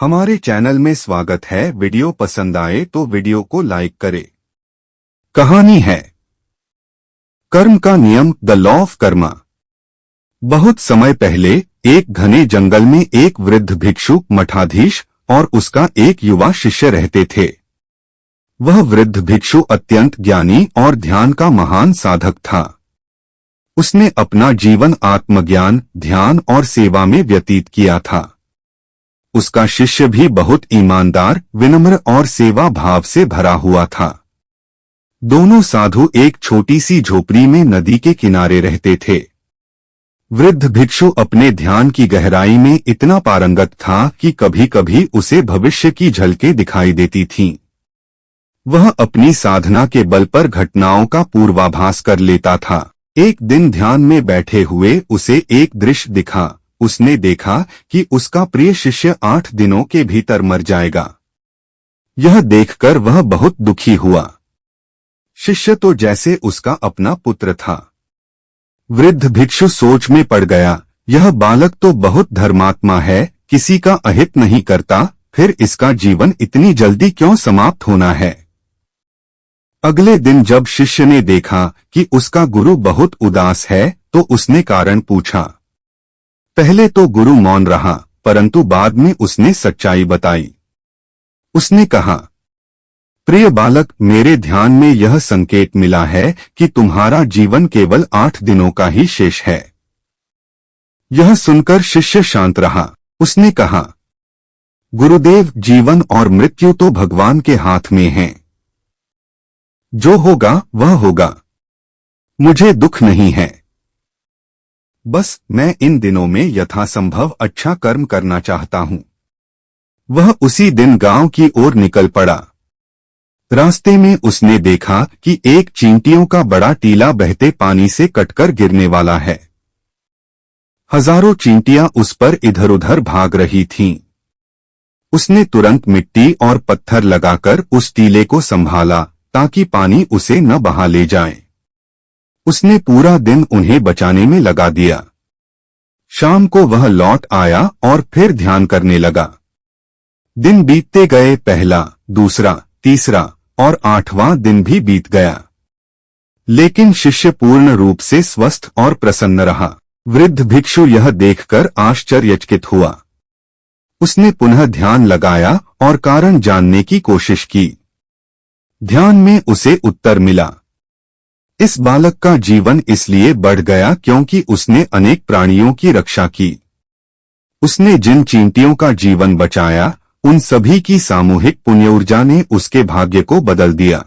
हमारे चैनल में स्वागत है। वीडियो पसंद आए तो वीडियो को लाइक करें। कहानी है कर्म का नियम, द लॉ ऑफ कर्मा। बहुत समय पहले एक घने जंगल में एक वृद्ध भिक्षु, मठाधीश और उसका एक युवा शिष्य रहते थे। वह वृद्ध भिक्षु अत्यंत ज्ञानी और ध्यान का महान साधक था। उसने अपना जीवन आत्मज्ञान, ध्यान और सेवा में व्यतीत किया था। उसका शिष्य भी बहुत ईमानदार, विनम्र और सेवा भाव से भरा हुआ था। दोनों साधु एक छोटी सी झोपड़ी में नदी के किनारे रहते थे। वृद्ध भिक्षु अपने ध्यान की गहराई में इतना पारंगत था कि कभी कभी उसे भविष्य की झलकें दिखाई देती थीं। वह अपनी साधना के बल पर घटनाओं का पूर्वाभास कर लेता था। एक दिन ध्यान में बैठे हुए उसे एक दृश्य दिखा। उसने देखा कि उसका प्रिय शिष्य 8 दिनों के भीतर मर जाएगा। यह देखकर वह बहुत दुखी हुआ। शिष्य तो जैसे उसका अपना पुत्र था। वृद्ध भिक्षु सोच में पड़ गया, यह बालक तो बहुत धर्मात्मा है, किसी का अहित नहीं करता, फिर इसका जीवन इतनी जल्दी क्यों समाप्त होना है। अगले दिन जब शिष्य ने देखा कि उसका गुरु बहुत उदास है तो उसने कारण पूछा। पहले तो गुरु मौन रहा, परंतु बाद में उसने सच्चाई बताई। उसने कहा, प्रिय बालक, मेरे ध्यान में यह संकेत मिला है कि तुम्हारा जीवन केवल 8 दिनों का ही शेष है। यह सुनकर शिष्य शांत रहा। उसने कहा, गुरुदेव, जीवन और मृत्यु तो भगवान के हाथ में हैं। जो होगा वह होगा। मुझे दुख नहीं है। बस मैं इन दिनों में यथासंभव अच्छा कर्म करना चाहता हूं। वह उसी दिन गांव की ओर निकल पड़ा। रास्ते में उसने देखा कि एक चींटियों का बड़ा टीला बहते पानी से कटकर गिरने वाला है। हजारों चींटियां उस पर इधर उधर भाग रही थीं। उसने तुरंत मिट्टी और पत्थर लगाकर उस टीले को संभाला ताकि पानी उसे न बहा ले जाए। उसने पूरा दिन उन्हें बचाने में लगा दिया। शाम को वह लौट आया और फिर ध्यान करने लगा। दिन बीतते गए, पहला, दूसरा, तीसरा और 8वां दिन भी बीत गया, लेकिन शिष्य पूर्ण रूप से स्वस्थ और प्रसन्न रहा। वृद्ध भिक्षु यह देखकर आश्चर्यचकित हुआ। उसने पुनः ध्यान लगाया और कारण जानने की कोशिश की। ध्यान में उसे उत्तर मिला। इस बालक का जीवन इसलिए बढ़ गया क्योंकि उसने अनेक प्राणियों की रक्षा की। उसने जिन चींटियों का जीवन बचाया, उन सभी की सामूहिक पुण्य ऊर्जा ने उसके भाग्य को बदल दिया।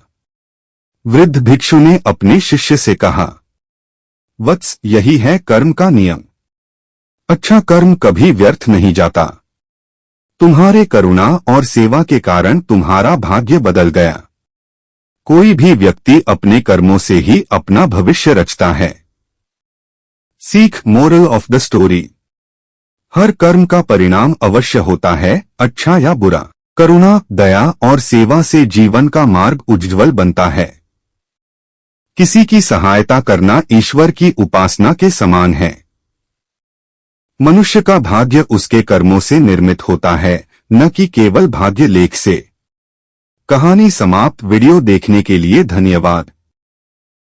वृद्ध भिक्षु ने अपने शिष्य से कहा, वत्स, यही है कर्म का नियम। अच्छा कर्म कभी व्यर्थ नहीं जाता। तुम्हारे करुणा और सेवा के कारण तुम्हारा भाग्य बदल गया। कोई भी व्यक्ति अपने कर्मों से ही अपना भविष्य रचता है। सीख, मोरल ऑफ द स्टोरी। हर कर्म का परिणाम अवश्य होता है, अच्छा या बुरा। करुणा, दया और सेवा से जीवन का मार्ग उज्ज्वल बनता है। किसी की सहायता करना ईश्वर की उपासना के समान है। मनुष्य का भाग्य उसके कर्मों से निर्मित होता है, न कि केवल भाग्य लेख से। कहानी समाप्त। वीडियो देखने के लिए धन्यवाद।